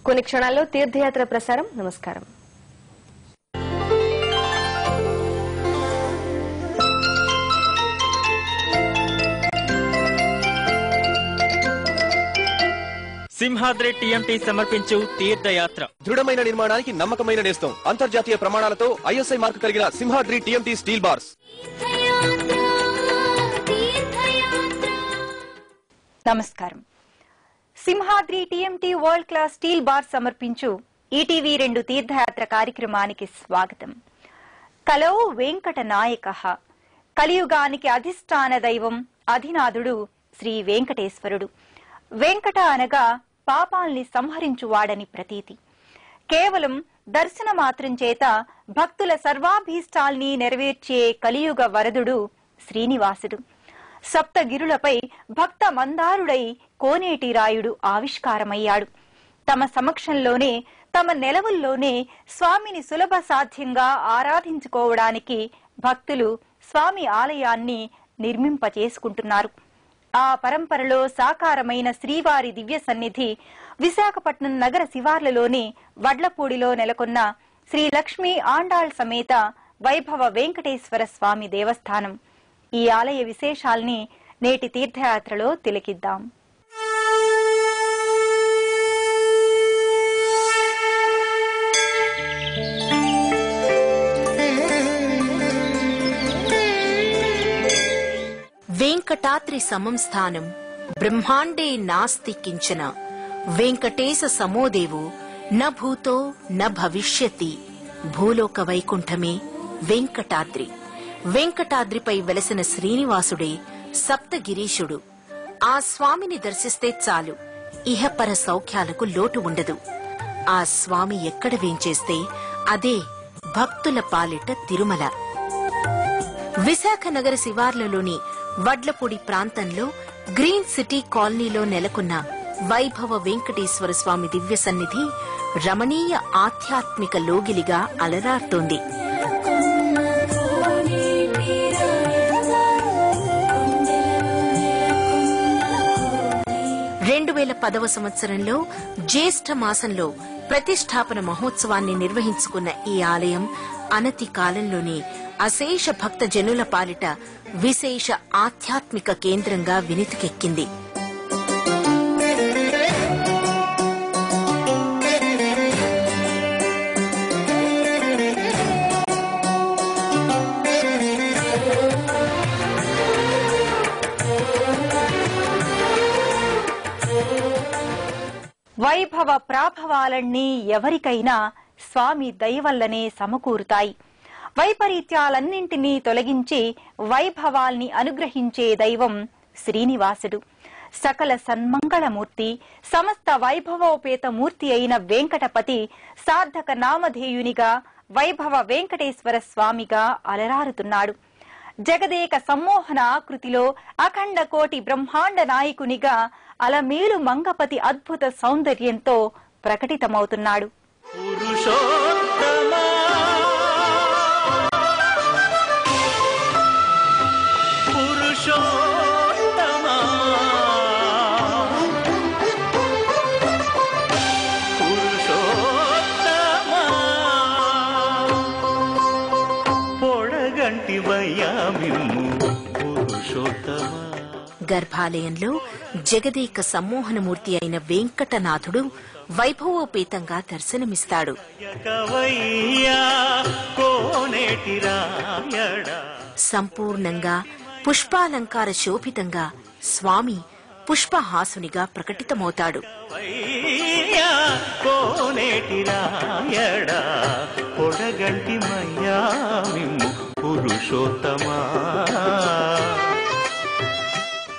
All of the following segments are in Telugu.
కొన్ని క్షణాల్లో తీర్థయాత్ర ప్రసారం. నమస్కారం. సింహాద్రి టీఎంటీ సమర్పించు తీర్థయాత్ర. దృఢమైన నిర్మాణానికి నమ్మకమైన నేస్తం. అంతర్జాతీయ ప్రమాణాలతో ఐఎస్ఐ మార్కు కలిగిన సింహాద్రి టీఎంటీ స్టీల్ బార్స్. నమస్కారం. Simhadri TMT world class steel bars సమర్పించు ఈటీవీ 2 తీర్థయాత్ర కార్యక్రమానికి స్వాగతం. కలో వెంకట నాయకః. కలియుగానికి అధిష్టాన దైవం అధినాథుడు శ్రీ వెంకటేశ్వరుడు. వెంకట అనగా పాపాల్ని సంహరించువాడని ప్రతీతి. కేవలం దర్శన మాత్రం చేత భక్తుల సర్వాభీష్టాల్ని నెరవేర్చే కలియుగ వరదుడు శ్రీనివాసుడు. సప్తగిరులపై భక్త మందారుడై కోనేటి రాయుడు ఆవిష్కారమయ్యాడు. తమ సమక్షంలోనే తమ నెలవుల్లోనే స్వామిని సులభ సాధ్యంగా ఆరాధించుకోవడానికి భక్తులు స్వామి ఆలయాన్ని నిర్మింపచేసుకుంటున్నారు. ఆ పరంపరలో సాకారమైన శ్రీవారి దివ్య సన్నిధి విశాఖపట్నం నగర శివార్లలోని వడ్లపూడిలో నెలకొన్న శ్రీ లక్ష్మీ ఆండాళ్ సమేత వైభవ వెంకటేశ్వర స్వామి దేవస్థానం. ఈ ఆలయ విశేషాల్ని నేటి తీర్థయాత్రలో తిలకిద్దాం. వెంకటాద్రి సమం స్థానం బ్రహ్మాండే నాస్తి కించన. వెంకటేశ సమోదేవో న భూతో న భవిష్యతి. భూలోక వైకుంఠమే వెంకటాద్రి. వెంకటాద్రిపై వెలసిన శ్రీనివాసుడే సప్తగిరీశుడు. ఆ స్వామిని దర్శిస్తే చాలు, ఇహపర సౌఖ్యాలకు లోటు ఉండదు. ఆ స్వామి ఎక్కడ వేంచేస్తే అదే భక్తుల పాలిట తిరుమల. విశాఖ నగర శివార్లలోని వడ్లపూడి ప్రాంతంలో గ్రీన్ సిటీ కాలనీలో నెలకొన్న వైభవ వెంకటేశ్వర స్వామి దివ్య సన్నిధి రమణీయ ఆధ్యాత్మిక లోగిలిగా అలరారుతోంది. 2010వ సంవత్సరంలో జ్యేష్ఠ మాసంలో ప్రతిష్టాపన మహోత్సవాన్ని నిర్వహించుకున్న ఈ ఆలయం అనతి కాలంలోనే అశేష భక్త జనుల పాలిట విశేష ఆధ్యాత్మిక కేంద్రంగా వినితికెక్కింది. వైభవ ప్రాభవాలన్నీ ఎవరికైనా స్వామి దయవల్లనే సమకూరుతాయి. వైపరీత్యాలన్నింటినీ తొలగించి వైభవాల్ని అనుగ్రహించే దైవం శ్రీనివాసుడు. సకల సన్మంగళమూర్తి, సమస్త వైభవోపేత మూర్తి అయిన వెంకటపతి సార్థక నామధేయునిగా వైభవ వెంకటేశ్వర స్వామిగా అలరారుతున్నాడు. జగదేక సమ్మోహన ఆకృతిలో అఖండ కోటి బ్రహ్మాండ నాయకునిగా అలమేలు మంగపతి అద్భుత సౌందర్యంతో ప్రకటితమవుతున్నాడు. గర్భాలయంలో జగదేక సమ్మోహనమూర్తి అయిన వెంకటనాథుడు వైభవోపేతంగా దర్శనమిస్తాడు. సంపూర్ణంగా పుష్పాలంకార శోభితంగా స్వామి పుష్పహాసునిగా ప్రకటితమవుతాడు.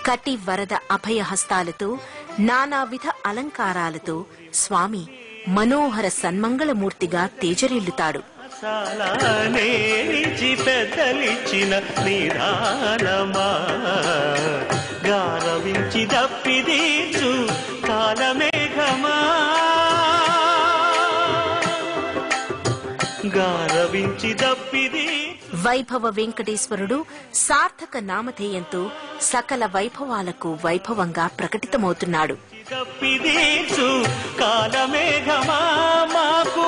కటి వరద అభయహస్తాలతో నానావిధ అలంకారాలతో స్వామి మనోహర సన్మంగళమూర్తిగా తేజరిల్లుతాడు. వైభవ వెంకటేశ్వరుడు సార్థక నామధేయంతో సకల వైభవాలకు వైభవంగా ప్రకటితమవుతున్నాడు. కాలమేఘమా మాకు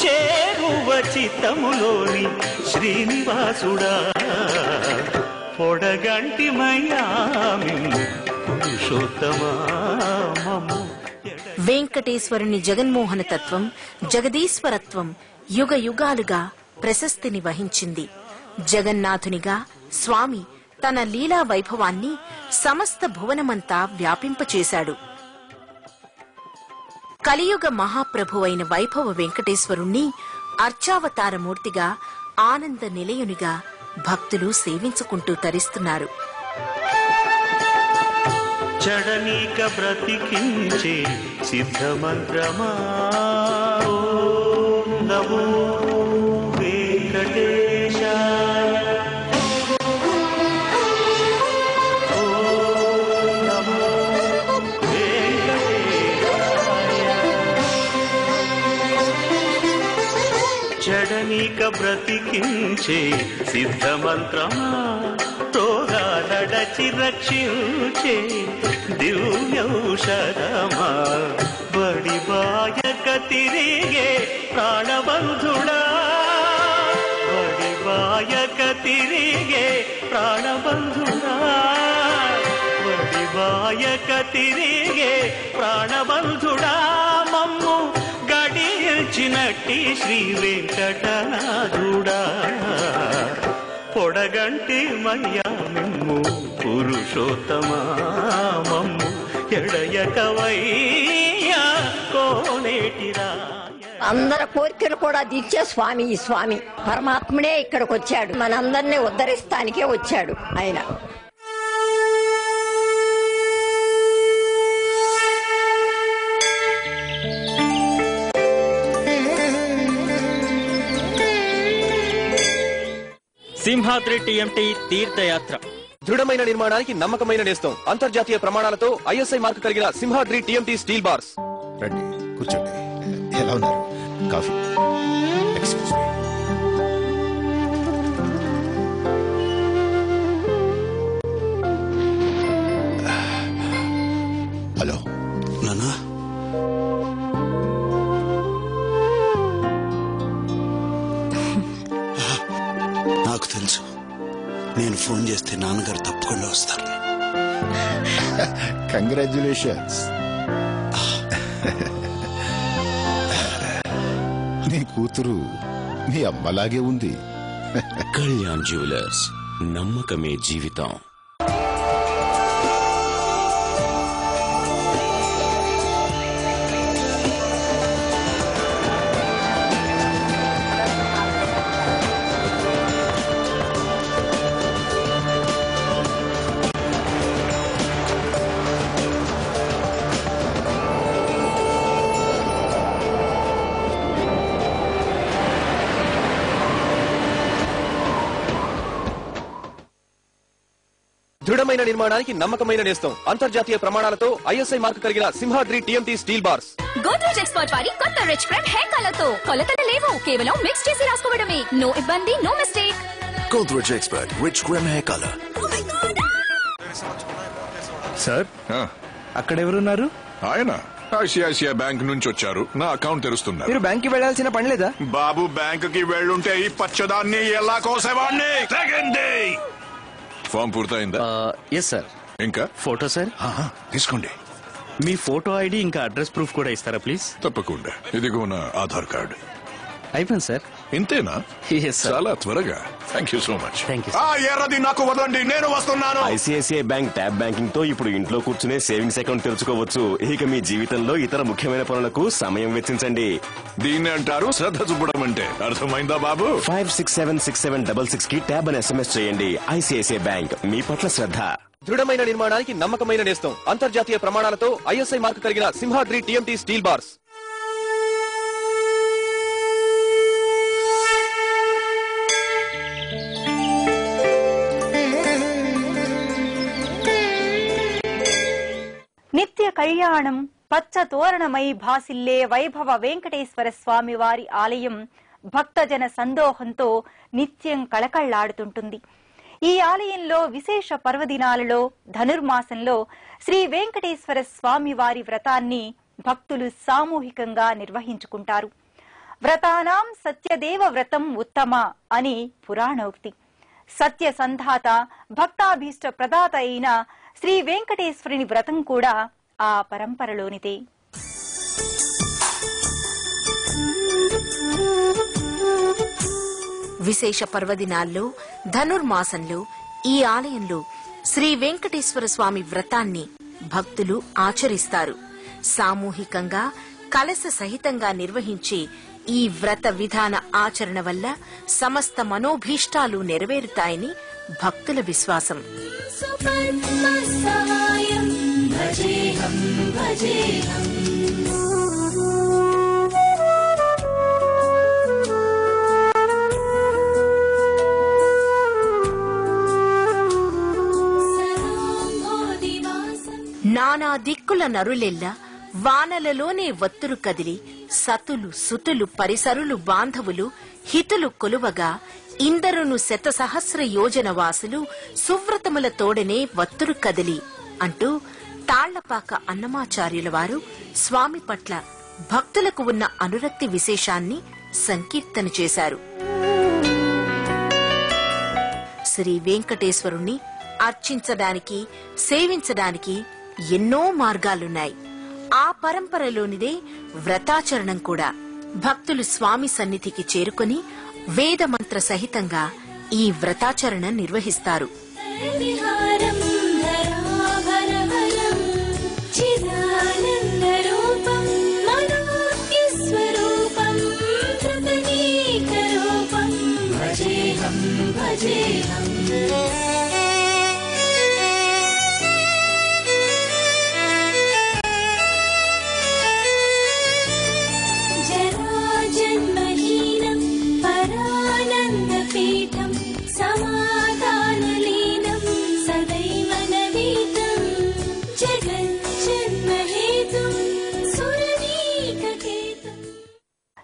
చేరువ చిత్తములోని శ్రీనివాసుడా పొడగంటి వెంకటేశ్వరుని జగన్మోహన తత్వం, జగదీశ్వరత్వం యుగ యుగాలుగా ప్రశస్తిని వహించింది. జగన్నాథునిగా స్వామి తన లీలా వైభవాన్ని సమస్త భువనమంతా వ్యాపింపచేశాడు. కలియుగ మహాప్రభువైన వైభవ వెంకటేశ్వరుణ్ణి అర్చావతారమూర్తిగా, ఆనంద నిలయునిగా భక్తులు సేవించుకుంటూ తరిస్తున్నారు. చడనీక బ్రతికించే సిద్ధమంత్రమా నమో వెంకటేశాయ చడనీక బ్రతికించే సిద్ధమంత్రమా తోగాలడచి రక్షించే దివ్యౌషధమా బడిబాయక తిరిగే ప్రాణబంధుడా బడిబాయక తిరిగే ప్రాణబంధుడా బడిబాయక తిరిగే ప్రాణబంధుడా మమ్ము గడిచినట్టి శ్రీ వెంకటనాథుడా పొడగంటి మయ్యా మిమ్ము పురుషోత్తమా మమ్ము ఎడయకవయ్యా కోనేటిరా. అందరి కోరికలు కూడా తీర్చే స్వామి ఈ స్వామి పరమాత్ముడే ఇక్కడికి వచ్చాడు. మనందరినీ ఉద్ధరిస్తానికే వచ్చాడు ఆయన. సింహాద్రి టీఎంటీ తీర్థయాత్ర దృఢమైన నిర్మాణానికి నమ్మకమైన నేస్తం. అంతర్జాతీయ ప్రమాణాలతో ఐఎస్ఐ మార్కు కలిగిన సింహాద్రి టీఎంటీ స్టీల్ బార్స్. రండి కూర్చోండి. ఎలా ఉన్నారు? కాఫీ. Excuse me. హలో నానా. నాకు తెలుసు, నేను ఫోన్ చేస్తే నాన్నగారు తప్పకుండా వస్తారు. కంగ్రాచ్యులేషన్స్. నీ కూతురు మీ అమ్మలాగే ఉంది. కళ్యాణ్ జ్యువెలర్స్, నమ్మకమే జీవితం. దృఢమైన నిర్మాణానికి నమ్మకమైన నేస్తం. అంతర్జాతీయ ప్రమాణాలతో ఐఎస్ఐ మార్కు కలిగిన Simhadri TMT steel bars. Godrej expert వారి కొత్త రిచ్ క్రీమ్ హెయిర్ కలర్ తో కొలతలు లేవు, కేవలం మిక్స్ చేసి రాసుకోవడమే. నో ఇబ్బంది, no mistake. Godrej expert rich cream hair colour. Sir, అక్కడ ఎవరున్నారు? ఆయన ఐసిఐసిఐ బ్యాంక్ నుంచి వచ్చారు. నా అకౌంట్ తెరుస్తున్నారు. మీరు బ్యాంక్ కి వెళ్లాల్సిన పని లేదా? బాబు, బ్యాంక్ కి వెళ్ళుంటే ఈ పచ్చదాన్ని ఎలా కోసేవాడిని. ఫామ్ పూర్తయిందా? Yes sir. ఇంకా ఫోటో సార్? తీసుకోండి. మీ ఫోటో ఐడి ఇంకా అడ్రస్ ప్రూఫ్ కూడా ఇస్తారా ప్లీజ్? తప్పకుండా. ఇదిగో నా ఆధార్ కార్డు. అయిపోయింది సార్. ఇంతేనా? చాలా త్వరగా. Thank you so much. ఎర్రది నాకు వదలండి, నేను వస్తున్నాను. ఐసిఐసిఐ బ్యాంక్ ట్యాబ్ బ్యాంకింగ్ తో ఇప్పుడు ఇంట్లో కూర్చునే సేవింగ్స్ అకౌంట్ తెరుచుకోవచ్చు. ఇక మీ జీవితంలో ఇతర ముఖ్యమైన పనులకు సమయం వెచ్చించండి. దీన్ని అంటారు శ్రద్ధ చూపడం అంటే. అర్థమైందా బాబు? 567666 కి ట్యాబ్ అని SMS చేయండి. ఐసిఐసిఐ బ్యాంక్, మీ పట్ల శ్రద్ధ. దృఢమైన నిర్మాణానికి నమ్మకమైన నేస్తం. అంతర్జాతీయ ప్రమాణాలతో ఐఎస్ఐ మార్కు కలిగిన సింహాద్రి టీఎంటీ స్టీల్ బార్స్. నిత్య కళ్యాణం పచ్చ తోరణమై భాసిల్లే వైభవ వెంకటేశ్వర స్వామి వారి ఆలయం భక్తజన సందోహంతో నిత్యం కళకళ్లాడుతుంటుంది. ఈ ఆలయంలో విశేష పర్వదినాలలో ధనుర్మాసంలో శ్రీ వెంకటేశ్వర స్వామి వారి వ్రతాన్ని భక్తులు సామూహికంగా నిర్వహించుకుంటారు. వ్రతానాం సత్యదేవ వ్రతం ఉత్తమ అని పురాణోక్తి. సత్య సంధాత భక్తాభీష్ట ప్రదాత అయిన శ్రీ వెంకటేశ్వరుని వ్రతం కూడా ఆ పరంపరలోనిదే. విశేష పర్వదినాల్లో ధనుర్మాసంలో ఈ ఆలయంలో శ్రీ వెంకటేశ్వర స్వామి వ్రతాన్ని భక్తులు ఆచరిస్తారు. సామూహికంగా కలశ సహితంగా నిర్వహించే ఈ వ్రత విధాన ఆచరణ వల్ల సమస్త మనోభీష్టాలు నెరవేరుతాయని భక్తుల విశ్వాసం. నానా దిక్కుల నరులెల్ల వానలలోనే వత్తురు కదిలి సతులు సుతులు పరిసరులు బాంధవులు హితులు కొలువగా ఇందరును శతసహస్ర యోజన వాసులు సువ్రతముల తోడనే వత్తురు కదిలి అంటూ తాళ్లపాక అన్నమాచార్యుల వారు స్వామి పట్ల భక్తులకు ఉన్న అనురక్తి విశేషాన్ని సంకీర్తన చేశారు. శ్రీ వెంకటేశ్వరుణ్ణి అర్చించడానికి సేవించడానికి ఎన్నో మార్గాలున్నాయి. ఆ పరంపరలోనిదే వ్రతాచరణం కూడా. భక్తులు స్వామి సన్నిధికి చేరుకుని వేదమంత్ర సహితంగా ఈ వ్రతాచరణ నిర్వహిస్తారు.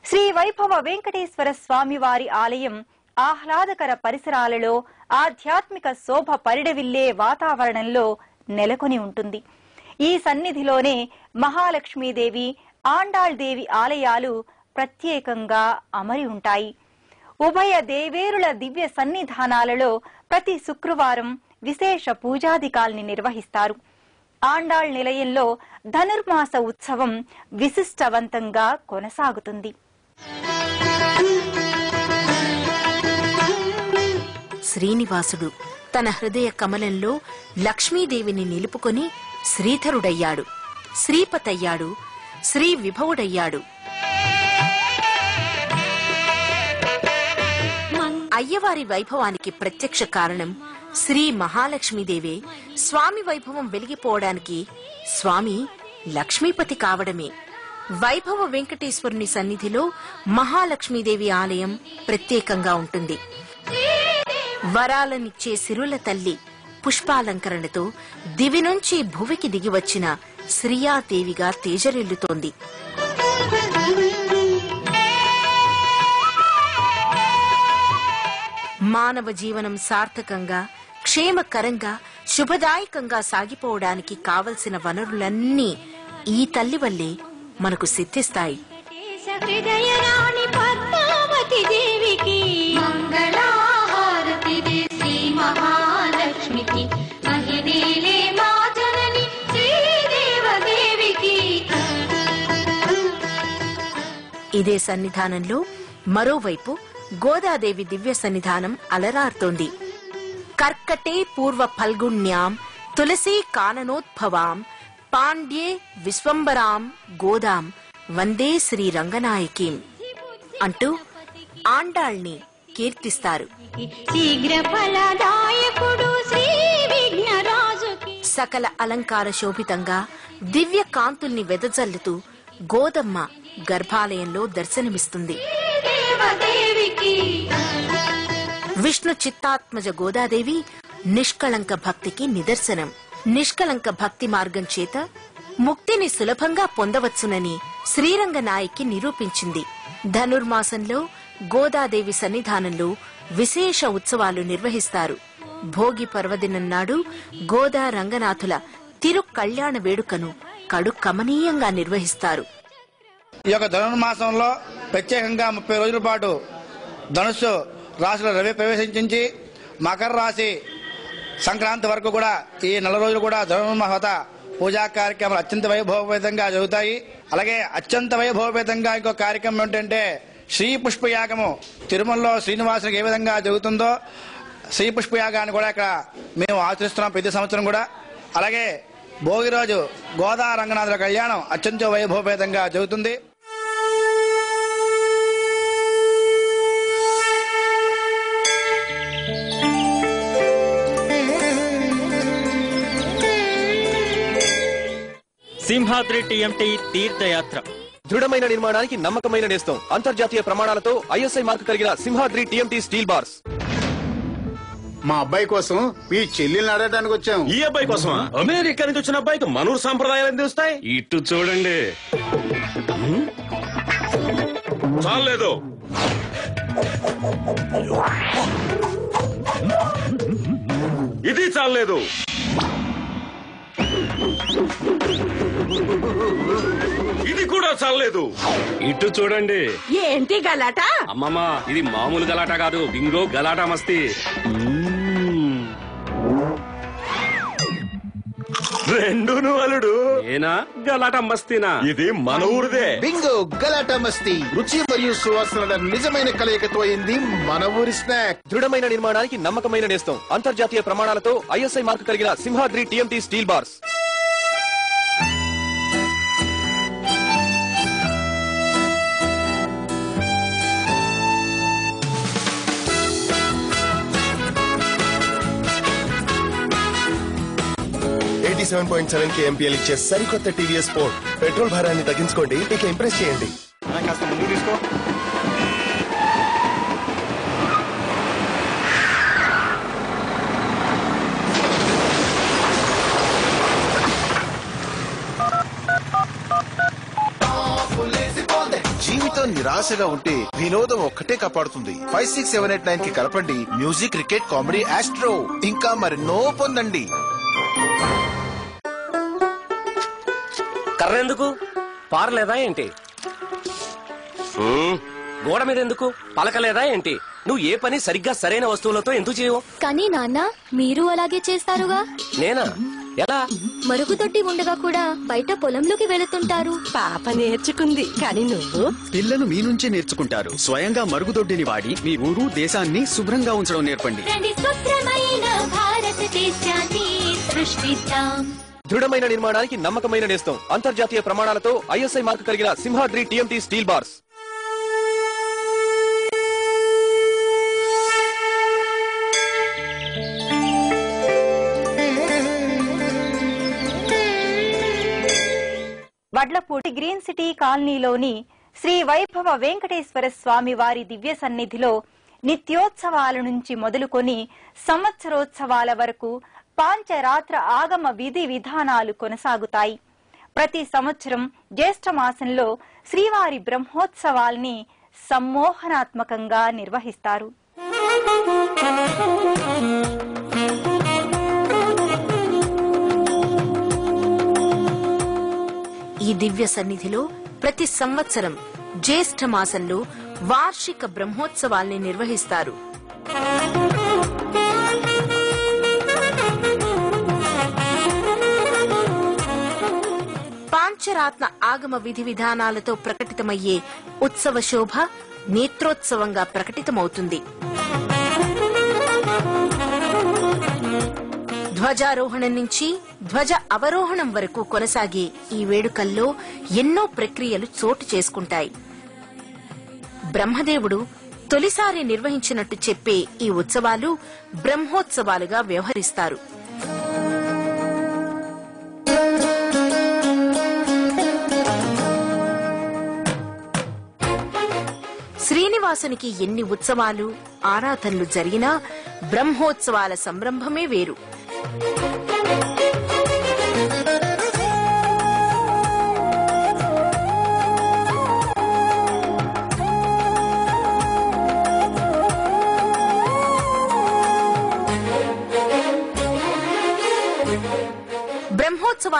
శ్రీ వైభవ వెంకటేశ్వర స్వామి వారి ఆలయం ఆహ్లాదకర పరిసరాలలో ఆధ్యాత్మిక శోభ పరిడవిల్లే వాతావరణంలో నెలకొని ఉంటుంది. ఈ సన్నిధిలోనే మహాలక్ష్మీదేవి, ఆండాళ్దేవి ఆలయాలు ప్రత్యేకంగా అమరి ఉంటాయి. ఉభయ దేవేరుల దివ్య సన్నిధానాలలో ప్రతి శుక్రవారం విశేష పూజాధికాల్ని నిర్వహిస్తారు. ఆండాళ్ నిలయంలో ధనుర్మాస ఉత్సవం విశిష్టవంతంగా కొనసాగుతుంది. శ్రీనివాసుడు తన హృదయ కమలంలో లక్ష్మీదేవిని నిలుపుకొని శ్రీధరుడయ్యాడు, శ్రీపతయ్యాడు, శ్రీ విభవుడయ్యాడు. అయ్యవారి వైభవానికి ప్రత్యక్ష కారణం శ్రీ మహాలక్ష్మీదేవే. స్వామి వైభవం వెలిగిపోవడానికి స్వామి లక్ష్మీపతి కావడమే. వైభవ వెంకటేశ్వరుని సన్నిధిలో మహాలక్ష్మీదేవి ఆలయం ప్రత్యేకంగా ఉంటుంది. వరాలనిచ్చే సిరుల తల్లి పుష్పాలంకరణతో దివి నుంచి భువికి దిగివచ్చిన శ్రీయాదేవిగా తేజరిల్లుతోంది. మానవ జీవనం సార్థకంగా, క్షేమకరంగా, శుభదాయకంగా సాగిపోవడానికి కావలసిన వనరులన్నీ ఈ తల్లి వల్లే మనకు సిద్ధిస్తాయి. ఇదే సన్నిధానంలో మరోవైపు గోదాదేవి దివ్య సన్నిధానం అలరారుతోంది. కర్కటే పూర్వ ఫల్గుణ్యాం తులసీ కాననోద్భవాం పాండ్యే విశ్వంబరాం గోదాం వందే శ్రీ రంగనాయకీం అంటూ ఆండాళ్ని కీర్తిస్తారు. సకల అలంకార శోభితంగా దివ్య కాంతుల్ని వెదజల్లుతూ గోదమ్మ గర్భాలయంలో దర్శనమిస్తుంది. విష్ణు చిత్తాత్మజ గోదాదేవి నిష్కళంక భక్తికి నిదర్శనం. నిష్కళంక భక్తి మార్గం చేత ముక్తిని సులభంగా పొందవచ్చునని శ్రీరంగనాయకి నిరూపించింది. ధనుర్మాసంలో గోదాదేవి సన్నిధానంలో విశేష ఉత్సవాలు నిర్వహిస్తారు. భోగి పర్వదినం నాడు గోదా రంగనాథుల తిరు కళ్యాణ వేడుకను కడు కమనీయంగా నిర్వహిస్తారు. ఈ యొక్క ధనుర్మాసంలో ప్రత్యేకంగా 30 రోజుల పాటు ధనుస్సు రాశిలో రవి ప్రవేశించి మకర రాశి సంక్రాంతి వరకు కూడా ఈ 4 రోజులు కూడా ధనుర్మాస పూజా కార్యక్రమాలు అత్యంత వైభవపేతంగా జరుగుతాయి. అలాగే అత్యంత వైభవపేతంగా ఇంకో కార్యక్రమం ఏంటంటే శ్రీ పుష్పయాగము. తిరుమలలో శ్రీనివాసునికి ఏ విధంగా జరుగుతుందో శ్రీ పుష్పయాగాన్ని కూడా ఇక్కడ మేము ఆచరిస్తున్నాం ప్రతి సంవత్సరం కూడా. అలాగే భోగి రోజు గోదా రంగనాథుల కళ్యాణం అత్యంత వైభవపేతంగా జరుగుతుంది. సింహాద్రి టీఎంటీ తీర్థయాత్ర దృఢమైన నిర్మాణానికి నమ్మకమైన నేస్తం. అంతర్జాతీయ ప్రమాణాలతో ఐఎస్ఐ మార్కు కలిగిన సింహాద్రి టీఎంటీ స్టీల్ బార్స్. మా అబ్బాయి కోసం ఈ చెల్లెల్ని అడగడానికి వచ్చాం. ఈ అబ్బాయి కోసమా? అమెరికా నుంచి వచ్చిన అబ్బాయికి మనూరు సాంప్రదాయాలు తెలుస్తాయి. ఇటు చూడండి. చాలేదు, ఇది చాలేదు. ఇది కూడా చాలేదు. ఇటు చూడండి. ఏంటి గలాట? అమ్మమ్మ, ఇది మామూలు గలాట కాదు, బింగో గలాటా మస్తీ. రెండును అల్లుడు. ఏనా గలాటా మస్తీనా? ఇది మన ఊరిదే. బింగో గలాటా మస్తీ. రుచి మరియు సువాసనల నిజమైన కలయికతో అయింది మన ఊరి స్నాక్. దృఢమైన నిర్మాణానికి నమ్మకమైన నేస్తం. అంతర్జాతీయ ప్రమాణాలతో ఐఎస్ఐ మార్కు కలిగిన Simhadri TMT steel bars. KMPL ఇచ్చే సరికొత్త టీవీఎస్ స్పోర్ట్. పెట్రోల్ భారాన్ని తగ్గించుకోండి, ఇక ఇంప్రెస్ చేయండి. కాస్త ముందు తీసుకో. జీవితం నిరాశగా ఉంటే వినోదం ఒక్కటే కాపాడుతుంది. 56789 కి కలపండి. మ్యూజిక్, క్రికెట్, కామెడీ, ఆస్ట్రో ఇంకా మరెన్నో పొందండి. కర్రెందుకు? పారలేదా ఏంటి? గోడ మీద ఎందుకు పలకలేదా ఏంటి? నువ్వు ఏ పని సరిగ్గా సరైన వస్తువులతో ఎందుకు చేయవు? కానీ నాన్న, మీరు అలాగే చేస్తారుగా. నేనా? ఎలా? మరుగుదొడ్డి ఉండగా కూడా బయట పొలంలోకి వెళుతుంటారు. పాప నేర్చుకుంది, కానీ నువ్వు? పిల్లలు మీ నుంచే నేర్చుకుంటారు. స్వయంగా మరుగుదొడ్డిని వాడి మీ ఊరు, దేశాన్ని శుభ్రంగా ఉంచడం నేర్పండి. దృఢమైన నిర్మాణానికి నమ్మకమైన నేస్తం. అంతర్జాతీయ ప్రమాణాలతో ఐఎస్ఐ మార్కు కలిగిన Simhadri TMT steel bars. Vadlapudi green city కాలనీలోని శ్రీ వైభవ వెంకటేశ్వర స్వామి వారి దివ్య సన్నిధిలో నిత్యోత్సవాల నుంచి మొదలుకొని సంవత్సరోత్సవాల వరకు పాంచరాత్ర ఆగమ విధి విధానాలు కొనసాగుతాయి. ప్రతి సంవత్సరం జ్యేష్ఠ మాసంలో శ్రీవారి బ్రహ్మోత్సవాల్ని సమ్మోహనాత్మకంగా నిర్వహిస్తారు. ఈ దివ్య సన్నిధిలో ప్రతి సంవత్సరం జ్యేష్ఠ మాసంలో వార్షిక బ్రహ్మోత్సవాల్ని నిర్వహిస్తారు. పాంచరాత్న ఆగమ విధి విధానాలతో ప్రకటితమయ్యే ఉత్సవ శోభ నేత్రోత్సవంగా ప్రకటితమవుతుంది. ధ్వజారోహణం నుంచి ధ్వజ అవరోహణం వరకు కొనసాగే ఈ వేడుకల్లో ఎన్నో ప్రక్రియలు చోటు చేసుకుంటాయి. బ్రహ్మదేవుడు తొలిసారి నిర్వహించినట్టు చెప్పే ఈ ఉత్సవాలు బ్రహ్మోత్సవాలుగా వ్యవహరిస్తారు. శ్రీనివాసునికి ఎన్ని ఉత్సవాలు, ఆరాధనలు జరిగినా బ్రహ్మోత్సవాల సంరంభమే వేరు.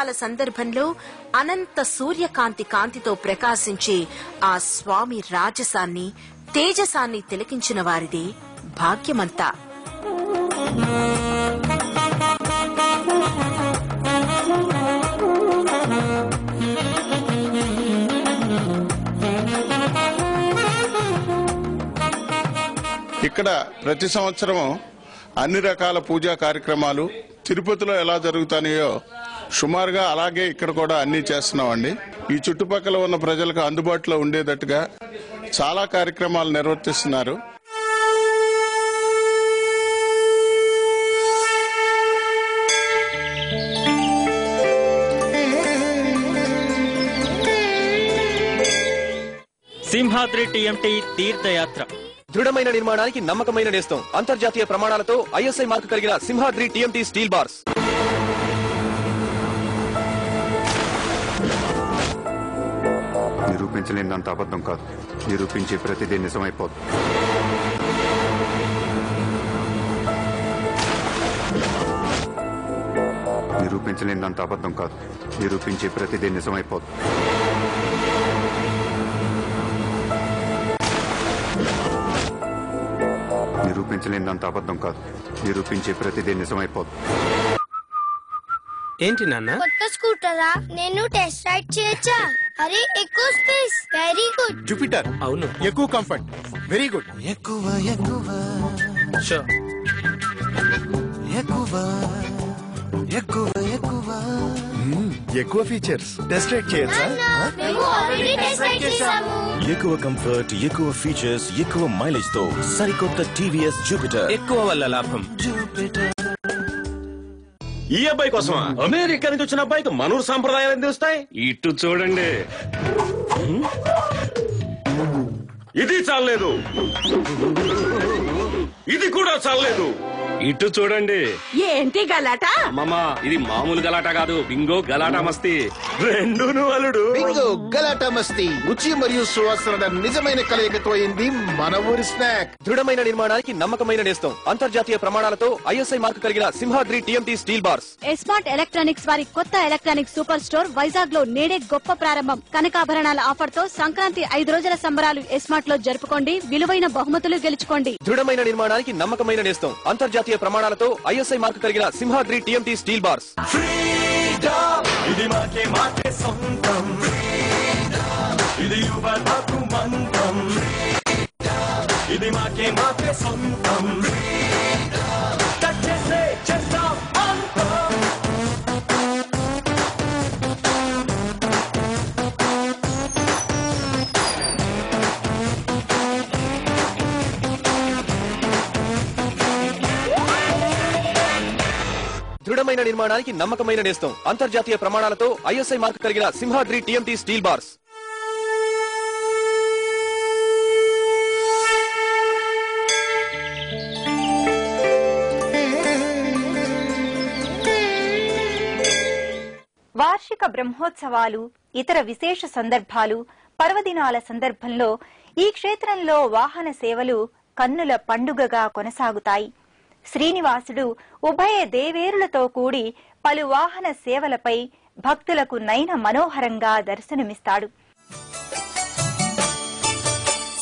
బ్రహ్మోత్సవాల సందర్భంలో అనంత సూర్యకాంతి కాంతితో ప్రకాశించే ఆ స్వామి రాజసాన్ని తేజసాన్ని తిలకించిన వారిదే భాగ్యమంతా. ఇక్కడ ప్రతి సంవత్సరం అన్ని రకాల పూజా కార్యక్రమాలు తిరుపతిలో ఎలా జరుగుతాయో సుమారుగా అలాగే ఇక్కడ కూడా అన్ని చేస్తున్నామండి. ఈ చుట్టుపక్కల ఉన్న ప్రజలకు అందుబాటులో ఉండేటట్టుగా చాలా కార్యక్రమాలు నిర్వర్తిస్తున్నారు. సింహాద్రి టీఎంటీ తీర్థయాత్ర దృఢమైన నిర్మాణానికి నమ్మకమైన నేస్తం. అంతర్జాతీయ ప్రమాణాలతో ఐఎస్ఐ మార్కు కలిగిన సింహాద్రి టీఎంటీ స్టీల్ బార్స్. నిరూపించలేనంత అబద్ధం కాదు, నిరూపించే ప్రతిదీ నిజమైపోదు. నిరూపించలేనంత అబద్ధం కాదు, నిరూపించే ప్రతిదీ నిజమైపోదు. నిరూపించలేనంత అబద్ధం కాదు, నిరూపించే ప్రతిదీ నిజమైపోదు. ఏంటి నాన్న? కొత్త స్కూటరా? నేను టెస్ట్ రైడ్ చేయొచ్చా? అరే ఎక్కువ స్పేస్, వెరీ గుడ్. జూపిటర్. అవును. ఎక్కువ కంఫర్ట్, వెరీ గుడ్. ఎక్కువ ఎక్కువ షో ఎక్కువ ఎక్కువ ఎక్కువ ఎక్కువ ఫీచర్స్. టెస్ట్ రైడ్ చేయొచ్చా? మేము ఆల్రెడీ టెస్ట్ రైడ్ చేసాము. ఎక్కువ కంఫర్ట్, ఎక్కువ ఫీచర్స్, ఎక్కువ మైలేజ్ తో సరికొత్త టీవీఎస్ జూపిటర్. ఎక్కువ వల్ల లాభం. ఈ అబ్బాయి కోసమా? అమెరికా నుంచి వచ్చిన అబ్బాయికి మనూరు సాంప్రదాయాలు ఎందుకు వస్తాయి? ఇటు చూడండి, ఇది చాలేదు, ఇది కూడా చాలేదు. ఇటు చూడండి. ఏంటి గలాట? అమ్మమ్మా, ఇది మామూలు గలాట కాదు, బింగో గలాటా మస్తీ. రెండును అల్లుడు. బింగో గలాటా మస్తీ, రుచి మరియు సువాసన నిజమైన కలయికతో అయింది మన ఊరి స్నాక్. దృఢమైన నిర్మాణానికి నమ్మకమైన నేస్తం. అంతర్జాతీయ ప్రమాణాలతో ఐఎస్ఐ మార్కు కలిగిన Simhadri TMT steel bars. Smart electronics వారి కొత్త ఎలక్ట్రానిక్ సూపర్ స్టోర్ వైజాగ్ లో నేడే గొప్ప ప్రారంభం. కనకాభరణాల ఆఫర్ తో సంక్రాంతి 5 రోజుల సంబరాలు ఎస్మార్ట్ లో జరుపుకోండి, విలువైన బహుమతులు గెలుచుకోండి. దృఢమైన నిర్మాణానికి నమ్మకమైన నేస్తం. అంతర్జాతీయ ప్రమాణాలతో ఐఎస్ఐ మార్కు కలిగిన సింహాద్రి టీఎంటీ స్టీల్ బార్స్. ఇది మాకే మాకే సొంతం, ఇది యువతకు మంత్రం, ఇది మాకే మాకే సొంతం. చేసే చేస్తాం అంతం. దృఢమైన నిర్మాణానికి నమ్మకమైన నేస్తం. అంతర్జాతీయ ప్రమాణాలతో ఐఎస్ఐ మార్కు కలిగిన సింహాద్రి టీఎంటీ స్టీల్ బార్స్. వార్షిక బ్రహ్మోత్సవాలు, ఇతర విశేష సందర్భాలు, పర్వదినాల సందర్భంలో ఈ క్షేత్రంలో వాహన సేవలు కన్నుల పండుగగా కొనసాగుతాయి. శ్రీనివాసుడు ఉభయ దేవేరులతో కూడి పలు వాహన సేవలపై భక్తులకు నయన మనోహరంగా దర్శనమిస్తాడు.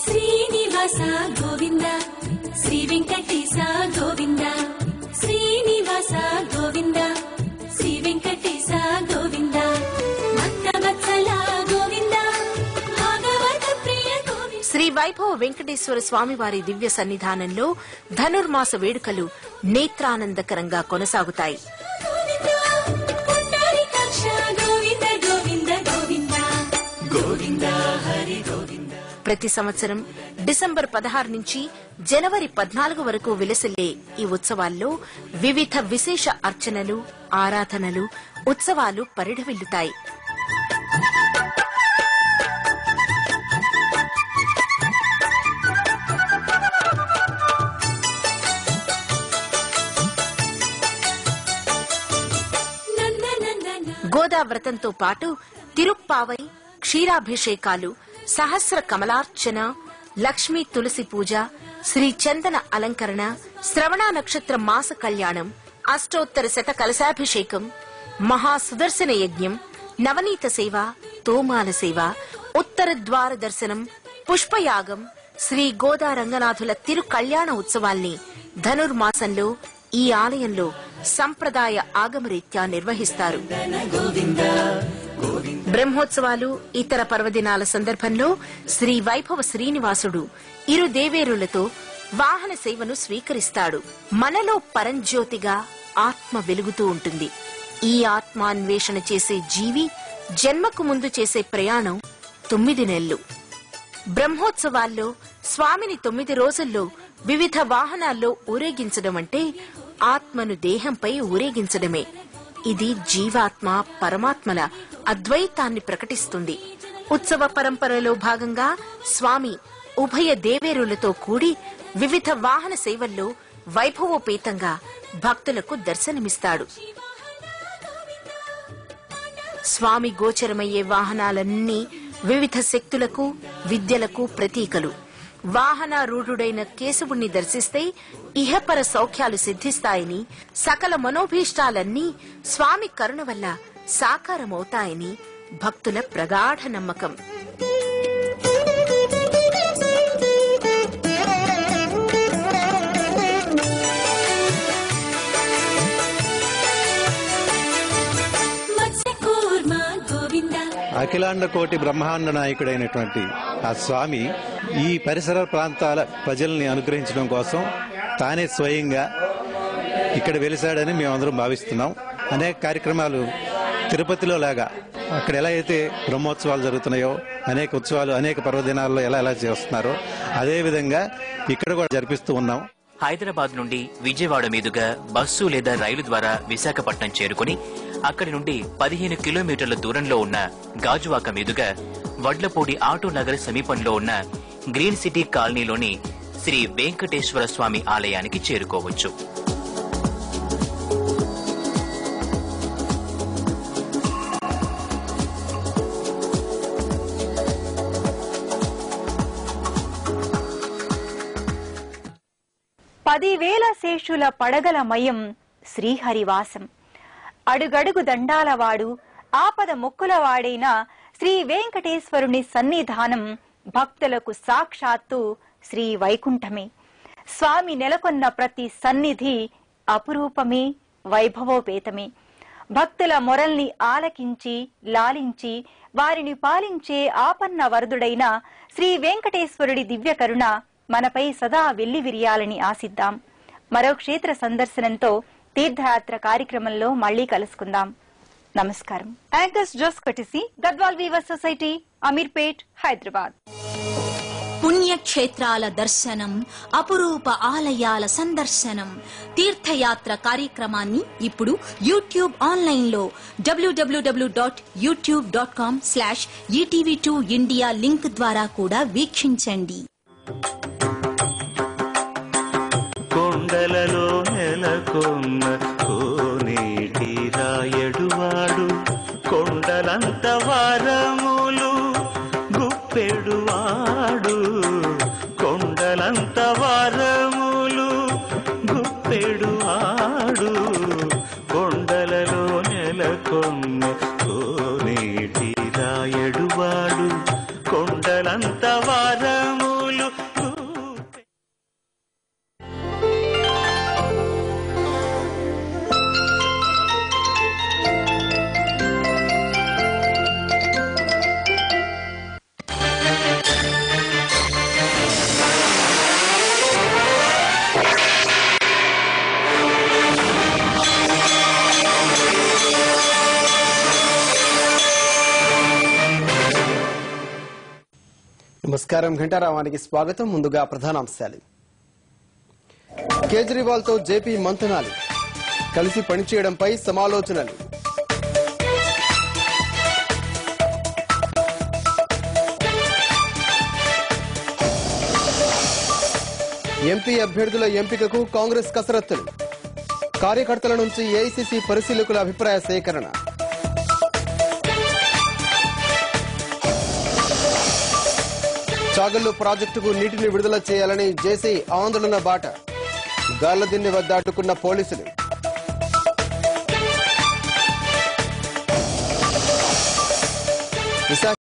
శ్రీనివాస గోవింద, శ్రీ వెంకటేశ గోవింద, శ్రీనివాస గోవింద, శ్రీ వెంకటేశ గోవింద, భక్తవత్సల గోవింద, భాగవత ప్రియ గోవింద. శ్రీ వైభవ వెంకటేశ్వర స్వామివారి దివ్య సన్నిధానంలో ధనుర్మాస వేడుకలు నేత్రానందకరంగా కొనసాగుతాయి. ప్రతి సంవత్సరం డిసెంబర్ 16 నుంచి జనవరి 14 వరకు విలసిల్లే ఈ ఉత్సవాల్లో వివిధ విశేష అర్చనలు, ఆరాధనలు, ఉత్సవాలు పరిఢవిల్లుతాయి. గోదావ్రతంతో పాటు తిరుప్పావై, క్షీరాభిషేకాలు, సహస్ర కమలార్చన, లక్ష్మీ తులసి పూజ, శ్రీ చందన అలంకరణ, శ్రవణ నక్షత్ర మాస కళ్యాణం, అష్టోత్తర శత కలశాభిషేకం, మహాసుదర్శన యజ్ఞం, నవనీత సేవ, తోమాల సేవ, ఉత్తర ద్వార దర్శనం, పుష్పయాగం, శ్రీ గోదా రంగనాథుల తిరు కళ్యాణ ఉత్సవాల్ని ధనుర్మాసంలో ఈ ఆలయంలో సంప్రదాయ ఆగమరీత్యా నిర్వహిస్తారు. బ్రహ్మోత్సవాలు, ఇతర పర్వదినాల సందర్భంలో శ్రీ వైభవ శ్రీనివాసుడు ఇరు దేవేరులతో వాహన సేవను స్వీకరిస్తాడు. మనలో పరంజ్యోతిగా ఆత్మ వెలుగుతూ ఉంటుంది. ఈ ఆత్మాన్వేషణ చేసే జీవి జన్మకు ముందు చేసే ప్రయాణం 9 నెలలు. బ్రహ్మోత్సవాల్లో స్వామిని 9 రోజుల్లో వివిధ వాహనాల్లో ఊరేగించడం అంటే ఆత్మను దేహంపై ఊరేగించడమే. ఇది జీవాత్మ పరమాత్మల అద్వైతాన్ని ప్రకటిస్తుంది. ఉత్సవ పరంపరలో భాగంగా స్వామి ఉభయ దేవేరులతో కూడి వివిధ వాహన సేవల్లో వైభవోపేతంగా భక్తులకు దర్శనమిస్తాడు. స్వామి గోచరమయ్యే వాహనాలన్నీ వివిధ శక్తులకు, విద్యలకు ప్రతీకలు. వాహనారూఢుడైన కేశవుణ్ణి దర్శిస్తే ఇహపర సౌఖ్యాలు సిద్ధిస్తాయని, సకల మనోభీష్టాలన్నీ స్వామి కరుణ వల్ల సాకారమవుతాయని భక్తుల ప్రగాఢ నమ్మకం. అఖిలాండ కోటి బ్రహ్మాండ నాయకుడైనటువంటి ఆ స్వామి ఈ పరిసర ప్రాంతాల ప్రజల్ని అనుగ్రహించడం కోసం తానే స్వయంగా ఇక్కడ వెలిశాడని మేమందరం భావిస్తున్నాం. అనేక కార్యక్రమాలు తిరుపతిలో లాగా అక్కడ ఎలా అయితే బ్రహ్మోత్సవాలు జరుగుతున్నాయో, అనేక ఉత్సవాలు అనేక పర్వదినాల్లో ఎలా చేస్తున్నారో అదేవిధంగా ఇక్కడ కూడా జరిపిస్తూ ఉన్నాం. హైదరాబాద్ నుండి విజయవాడ మీదుగా బస్సు లేదా రైలు ద్వారా విశాఖపట్నం చేరుకుని అక్కడి నుండి 15 కిలోమీటర్ల దూరంలో ఉన్న గాజువాక మీదుగా వడ్లపూడి ఆటో నగర్ సమీపంలో ఉన్న గ్రీన్ సిటీ కాలనీలోని శ్రీ వెంకటేశ్వర స్వామి ఆలయానికి చేరుకోవచ్చు. పదివేల శేషుల పడగల మయం శ్రీహరివాసం. అడుగడుగు దండాలవాడు, ఆపద మొక్కులవాడైన శ్రీ వెంకటేశ్వరుని సన్నిధానం భక్తులకు సాక్షాత్తు శ్రీ వైకుంఠమే. స్వామి నెలకొన్న ప్రతి సన్నిధి అపురూపమే, వైభవోపేతమే. భక్తుల మొరల్ని ఆలకించి లాలించి వారిని పాలించే ఆపన్న వరదుడైన శ్రీ వెంకటేశ్వరుడి దివ్య కరుణ మనపై సదా వెల్లివిరియాలని ఆశిద్దాం. మరో క్షేత్ర సందర్శనంతో తీర్థయాత్ర కార్యక్రమంలో మళ్లీ కలుసుకుందాం. నమస్కారం. యాంకర్స్ జోస్ కటిసి, గద్వాల్ వీవర్ సొసైటీ, అమీర్పేట్, హైదరాబాద్. పుణ్యక్షేత్రాల దర్శనం, అపురూప ఆలయాల సందర్శనం, తీర్థయాత్ర కార్యక్రమాన్ని ఇప్పుడు యూట్యూబ్ ఆన్లైన్లో www.youtube.com/etv2india లింక్ ద్వారా కూడా వీక్షించండి. కొండలలో నెలకొన్న కోనేటి రాయడువాడు, కొండలంత వారములు గుప్పెడువాడు, కొండలంత వారములు గుప్పెడువాడు, కొండలలో నెలకొన్న కోనేటి రాయడువాడు, కొండలంత వారములు. నమస్కారం. ఘంటారావానికి స్వాగతం. ముందుగా ప్రధానాంశాలు. కేజ్రీవాల్ తో జేపీ మంతనాలు, కలిసి పనిచేయడంపై సమాలోచనలు. ఎంపీ అభ్యర్థుల ఎంపికకు కాంగ్రెస్ కసరత్తులు, కార్యకర్తల నుంచి ఏఐసీసీ పరిశీలకుల అభిప్రాయ సేకరణ. చాగల్లు ప్రాజెక్టుకు నీటిని విడుదల చేయాలని జేసీ ఆందోళన బాట, గార్లదిన్నె వద్ద అడ్డుకున్న పోలీసులు. విశాఖ